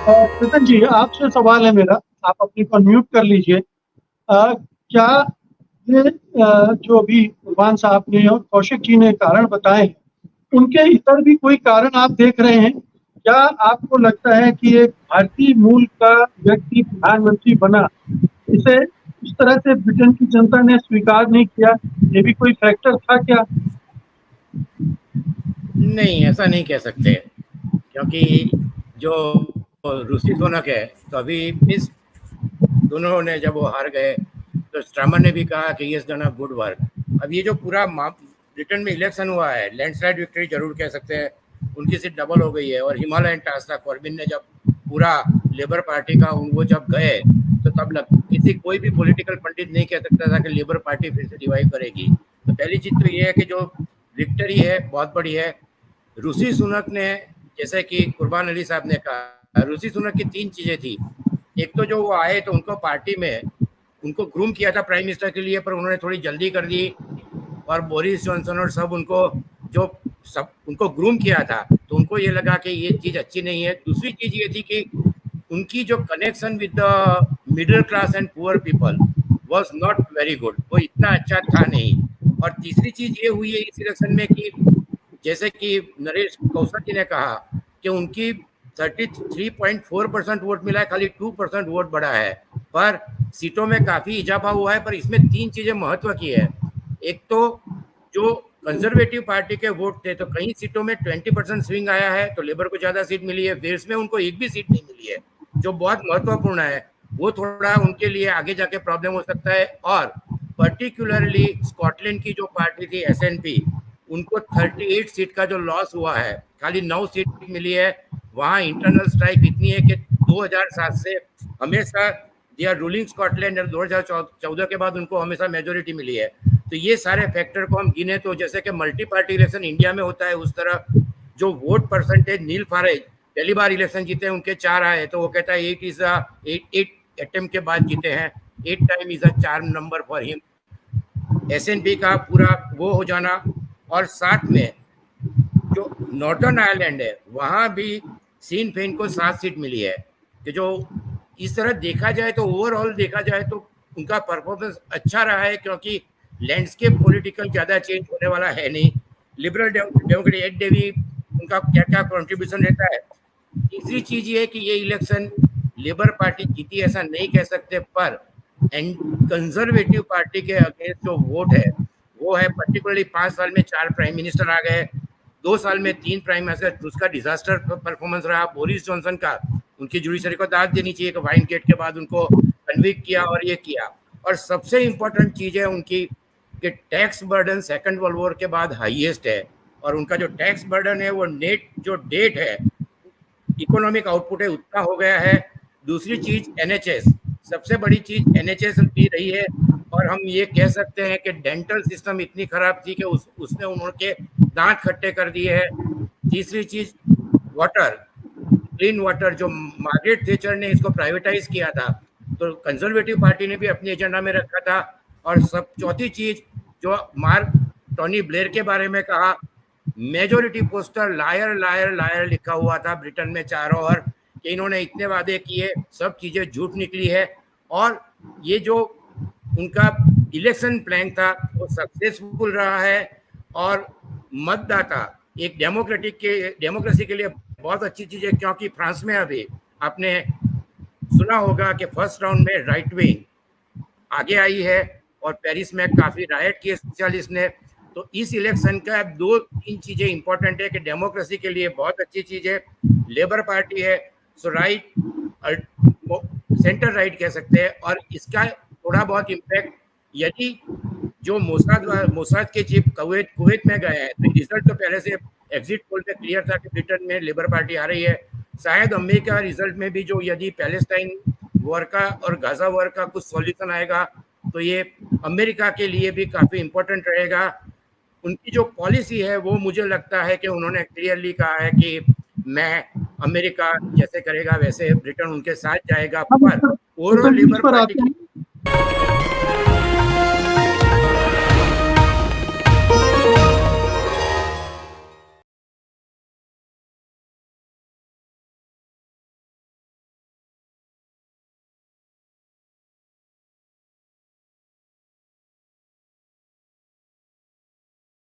चेतन जी, आपसे सवाल है मेरा। आप अपने को म्यूट कर लीजिए। क्या ये जो अभी कुर्बान साहब ने और कौशिक जी ने कारण बताए हैं, उनके इतर भी कोई कारण आप देख रहे हैं? क्या आपको लगता है कि एक भारतीय मूल का व्यक्ति प्रधानमंत्री बना, इसे इस तरह से ब्रिटेन की जनता ने स्वीकार नहीं किया? ये भी कोई फैक्टर था क्या? नहीं, ऐसा नहीं कह सकते, क्योंकि जो ऋषि सुनक है, तो अभी इस दोनों ने जब वो हार गए तो स्ट्रामर ने भी कहा कि yes done a good work. अब ये जो पूरा ब्रिटेन में इलेक्शन हुआ है, लैंडस्लाइड विक्ट्री जरूर कह सकते हैं, उनकी सीट डबल हो गई है। और हिमालयन टास्क था, कॉर्बिन ने जब पूरा लेबर पार्टी का वो जब गए, तो तब किसी कोई भी पॉलिटिकल पंडित नहीं कह सकता था कि लेबर पार्टी फिर से रिवाइव करेगी। तो पहली चीज तो ये है कि जो विक्ट्री है बहुत बड़ी है। ऋषि सुनक ने, जैसे कि कुर्बान अली साहब ने कहा, ऋषि सुनक की तीन चीजें थी। एक तो जो वो आए तो उनको पार्टी में उनको ग्रूम किया था प्राइम मिनिस्टर के लिए, पर उन्होंने थोड़ी जल्दी कर दी, और बोरिस जॉनसन और सब उनको जो सब उनको ग्रूम किया था, तो उनको ये लगा कि ये चीज अच्छी नहीं है। दूसरी चीज ये थी कि उनकी जो connection with the middle class and poor people was not very good, वो इतना अच्छा था नहीं। और तीसरी चीज ये हुई है इस इलेक्शन में कि जैसे कि नरेश कौशल जी ने कहा कि उनकी 33.4% वोट मिला है, खाली 2% वोट बढ़ा है, पर सीटों में काफी इजाफा हुआ है। पर इसमें तीन चीजें महत्व की है। एक तो जो कंजर्वेटिव पार्टी के वोट थे, तो कई सीटों में 20% स्विंग आया है, तो लेबर को ज्यादा सीट मिली है। वेल्स में उनको एक भी सीट नहीं मिली है, जो बहुत महत्वपूर्ण है। वो थोड़ा उनके लिए आगे जाके प्रॉब्लम हो सकता है। और पर्टिकुलरली स्कॉटलैंड की जो पार्टी थी एसएनपी, उनको 38 सीट का जो लॉस हुआ है, खाली 9 सीट मिली है। वहां इंटरनल स्ट्राइक इतनी है कि 2007 से हमेशा दे आर रूलिंग स्कॉटलैंड, और 2014 के बाद उनको हमेशा मेजोरिटी मिली है। तो ये सारे फैक्टर को हम गिने तो जैसे कि मल्टी पार्टी इलेक्शन इंडिया में होता है, उस तरह जो वोट परसेंटेज नील फारेज पहली बार इलेक्शन जीते हैं, उनके 4 आए, तो वो कहता है 8 अटेम्प्ट के बाद जीते हैं, 8 time is a charm number for him. S&P का पूरा वो हो जाना, और साथ में जो नॉर्दर्न आयरलैंड है, वहां भी सीन फेन को 7 सीट मिली है। कि जो इस तरह देखा जाए तो ओवरऑल देखा जाए तो उनका परफॉर्मेंस अच्छा रहा है, क्योंकि लैंडस्केप पॉलिटिकल ज्यादा चेंज होने वाला है नहीं। लिबरल डेमोक्रेट एड डेवी उनका क्या क्या कॉन्ट्रीब्यूशन रहता है। तीसरी चीज ये है कि ये इलेक्शन लेबर पार्टी जीती ऐसा नहीं कह सकते, पर एंड कंजर्वेटिव पार्टी के अगेंस्ट जो वोट है वो है। पर्टिकुलरली 5 साल में 4 प्राइम मिनिस्टर आ गए, 2 साल में 3 प्राइम मिनिस्टर, उसका डिजास्टर परफॉर्मेंस रहा बोरिस जॉनसन का। उनकी जुडिशरी को दाद देनी चाहिए कि वाइन गेट के बाद उनको कन्विक्ट किया और ये किया। और सबसे इंपॉर्टेंट चीज है उनकी कि tax burden second world war के बाद हाईएस्ट है, और उनका जो टैक्स बर्डन है वो नेट जो डेट है, इकोनॉमिक आउटपुट है, उतना हो गया है। दूसरी चीज एनएचएस, सबसे बड़ी चीज एनएचएस भी रही है। और हम ये कह सकते हैं कि डेंटल सिस्टम इतनी खराब थी कि उसने उनके दांत खट्टे कर दिए हैं। तीसरी चीज वाटर, क्लीन वाटर, जो मार्गरेट थेचर ने इसको प्राइवेटाइज किया था, तो कंजर्वेटिव पार्टी ने भी अपने एजेंडा में रखा था। और सब चौथी चीज जो मार्क टोनी ब्लेयर के बारे में कहा, majority poster liar liar liar लिखा हुआ था ब्रिटेन में चारों ओर, कि इन्होंने इतने वादे किए, सब चीजें झूठ निकली है। और ये जो उनका इलेक्शन प्लान था वो सक्सेसफुल रहा है। और मतदाता एक डेमोक्रेसी के लिए बहुत अच्छी चीज है, क्योंकि फ्रांस में अभी आपने सुना होगा कि फर्स्ट राउंड में राइट विंग आगे आई है, और पेरिस में काफी रायट किए सोशलिस्ट ने। तो इस इलेक्शन का 2-3 चीजें इंपॉर्टेंट है कि डेमोक्रेसी के लिए बहुत अच्छी चीज है, लेबर पार्टी है, सो राइट सेंटर राइट कह सकते हैं। और इसका थोड़ा बहुत इम्पैक्ट, यदि जो मोसाद के चीफ कुवैत में गए हैं, तो रिजल्ट तो पहले से एग्जिट पोल में क्लियर था कि ब्रिटेन में लेबर पार्टी आ रही है। शायद अमेरिका रिजल्ट में भी जो यदि पैलेस्टाइन वॉर का और गाजा वॉर का कुछ सॉल्यूशन आएगा, तो ये अमेरिका के लिए भी काफी इंपॉर्टेंट रहेगा। उनकी जो पॉलिसी है वो मुझे लगता है कि उन्होंने क्लियरली कहा है कि मैं अमेरिका जैसे करेगा वैसे ब्रिटेन उनके साथ जाएगा। अब पर ओवरऑल चेतन जी, इस लेबर पर पार्टी आते की हैं।